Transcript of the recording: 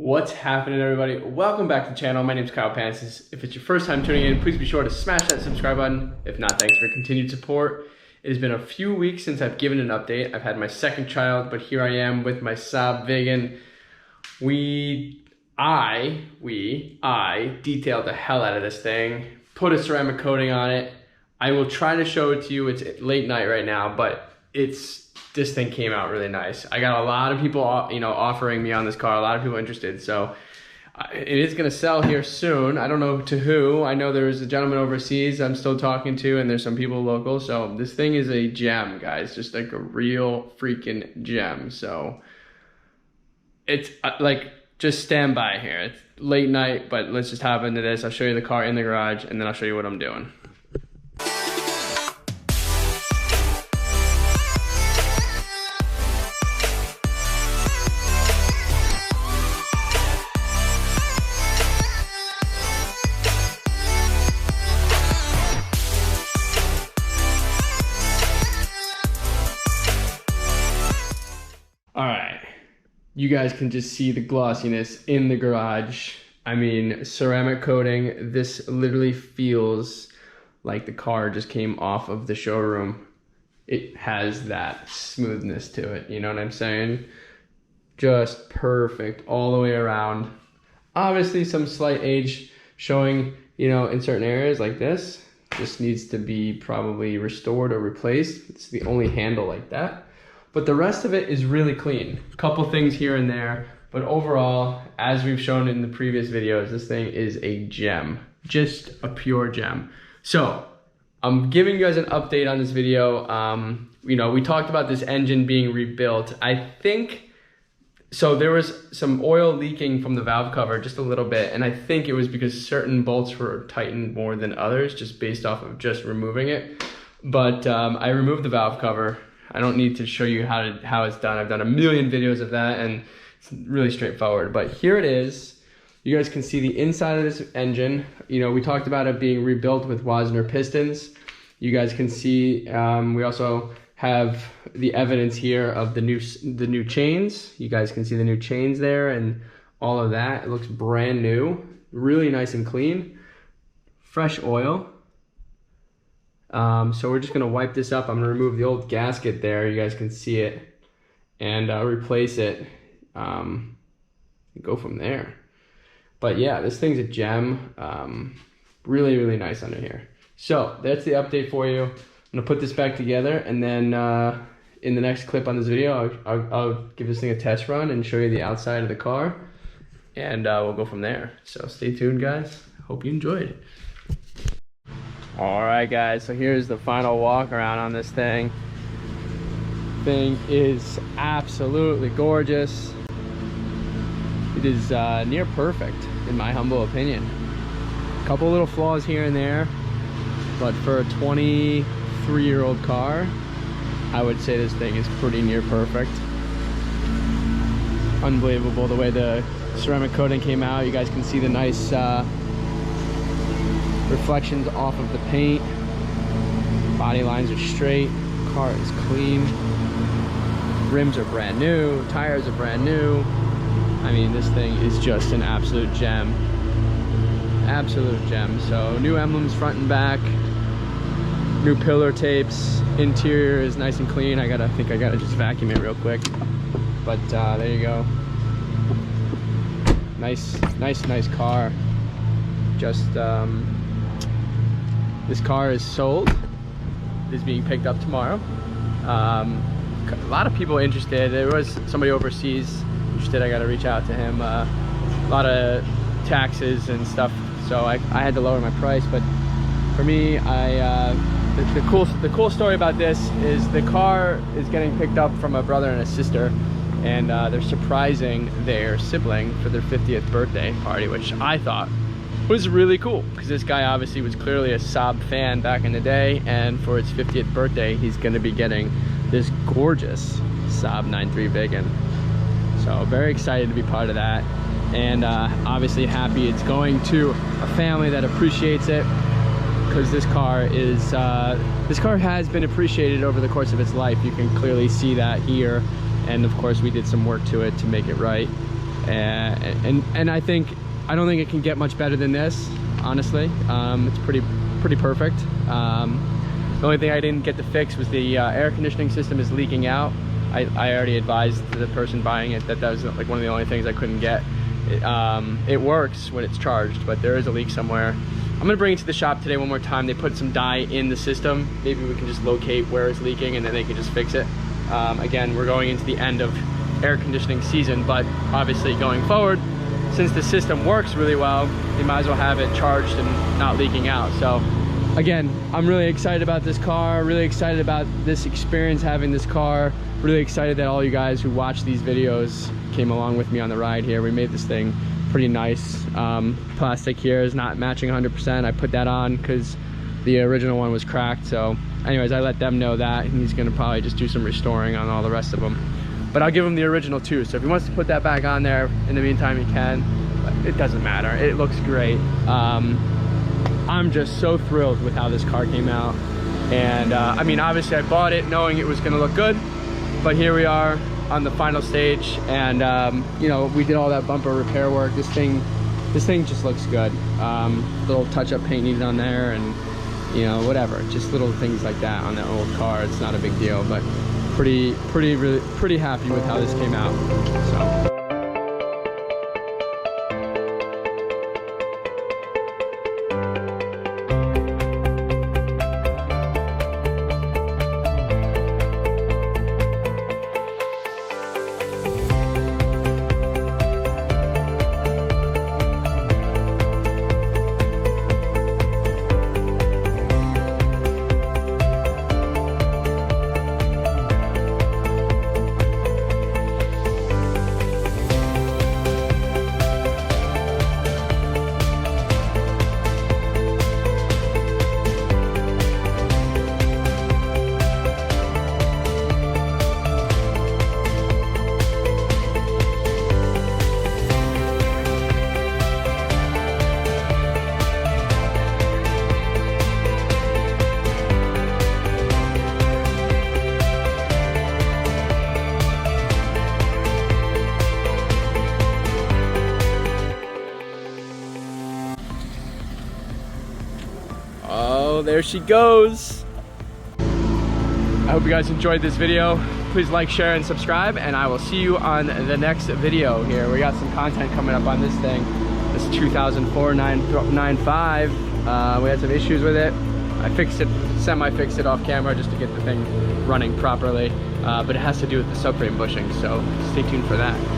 What's happening, everybody? Welcome back to the channel. My name is Pancis. If it's your first time tuning in, please be sure to smash that subscribe button. If not, thanks for your continued support. It has been a few weeks since I've given an update. I've had my second child, but here I am with my Saab Viggen. I detailed the hell out of this thing, put a ceramic coating on it. I will try to show it to you. It's late night right now, but this thing came out really nice. I got a lot of people, offering me on this car, a lot of people interested. So it is gonna sell here soon. I don't know to who. I know there's a gentleman overseas I'm still talking to, and there's some people local. So this thing is a gem, guys, just like a real freaking gem. So it's just stand by here. It's late night, but let's just hop into this. I'll show you the car in the garage, and then I'll show you what I'm doing. All right, you guys can just see the glossiness in the garage. I mean, ceramic coating, this literally feels like the car just came off of the showroom. It has that smoothness to it, you know what I'm saying? Just perfect all the way around. Obviously some slight age showing, in certain areas like this. Just needs to be probably restored or replaced. It's the only handle like that. But the rest of it is really clean. A couple things here and there, but overall, as we've shown in the previous videos, this thing is a gem, just a pure gem. So I'm giving you guys an update on this video. We talked about this engine being rebuilt. I think, so there was some oil leaking from the valve cover just a little bit, and I think it was because certain bolts were tightened more than others, just based off of just removing it. But I removed the valve cover. I don't need to show you how it's done. I've done a million videos of that, and it's really straightforward. But here it is. You guys can see the inside of this engine. We talked about it being rebuilt with Wasner pistons. You guys can see we also have the evidence here of the new chains. You guys can see the new chains there and all of that. It looks brand new, really nice and clean. Fresh oil. So we're just gonna wipe this up. I'm gonna remove the old gasket there. You guys can see it, and replace it. And go from there. But yeah, this thing's a gem. Really, really nice under here. So that's the update for you. I'm gonna put this back together, and then in the next clip on this video, I'll give this thing a test run and show you the outside of the car, and we'll go from there. So stay tuned, guys. Hope you enjoyed. All right, guys, so here's the final walk around on this thing. Thing is absolutely gorgeous. It is near perfect, in my humble opinion. A couple little flaws here and there, but for a 23-year-old car, I would say this thing is pretty near perfect. Unbelievable the way the ceramic coating came out. You guys can see the nice reflections off of the paint. Body lines are straight. Car is clean. Rims are brand new. Tires are brand new. I mean, this thing is just an absolute gem. Absolute gem. So new emblems front and back. New pillar tapes. Interior is nice and clean. I think I gotta just vacuum it real quick. But there you go. Nice car. Just this car is sold. It is being picked up tomorrow. A lot of people interested. There was somebody overseas interested. I got to reach out to him. A lot of taxes and stuff, so I had to lower my price. But for me, the cool story about this is the car is getting picked up from a brother and a sister, and they're surprising their sibling for their 50th birthday party, which I thought was really cool, because this guy obviously was clearly a Saab fan back in the day, and for his 50th birthday he's going to be getting this gorgeous Saab 9.3 Viggen. So very excited to be part of that, and obviously happy it's going to a family that appreciates it, because this car has been appreciated over the course of its life. You can clearly see that here, and of course we did some work to it to make it right. And I don't think it can get much better than this, honestly. It's pretty perfect. The only thing I didn't get to fix was the air conditioning system is leaking out. I already advised the person buying it that was like one of the only things I couldn't get. It works when it's charged, but there is a leak somewhere. I'm gonna bring it to the shop today one more time. They put some dye in the system. Maybe we can just locate where it's leaking and then they can just fix it. Again, we're going into the end of air conditioning season, but obviously going forward, since the system works really well, they might as well have it charged and not leaking out. So again, I'm really excited about this car, really excited about this experience having this car, really excited that all you guys who watch these videos came along with me on the ride here. We made this thing pretty nice. Plastic here is not matching 100%. I put that on because the original one was cracked. So anyways, I let them know that, and he's gonna probably just do some restoring on all the rest of them. But I'll give him the original too. So if he wants to put that back on there in the meantime, he can. But it doesn't matter. It looks great. I'm just so thrilled with how this car came out. And I mean, obviously I bought it knowing it was gonna look good, but here we are on the final stage. And you know, we did all that bumper repair work. This thing just looks good. Little touch-up paint needed on there, and you know, whatever, just little things like that on that old car. It's not a big deal, but pretty happy with how this came out. So. Oh, there she goes. I hope you guys enjoyed this video. Please like, share, and subscribe, and I will see you on the next video here. We got some content coming up on this thing. This 2004 995. We had some issues with it. I fixed it, semi-fixed it off camera just to get the thing running properly. But it has to do with the subframe bushing, so stay tuned for that.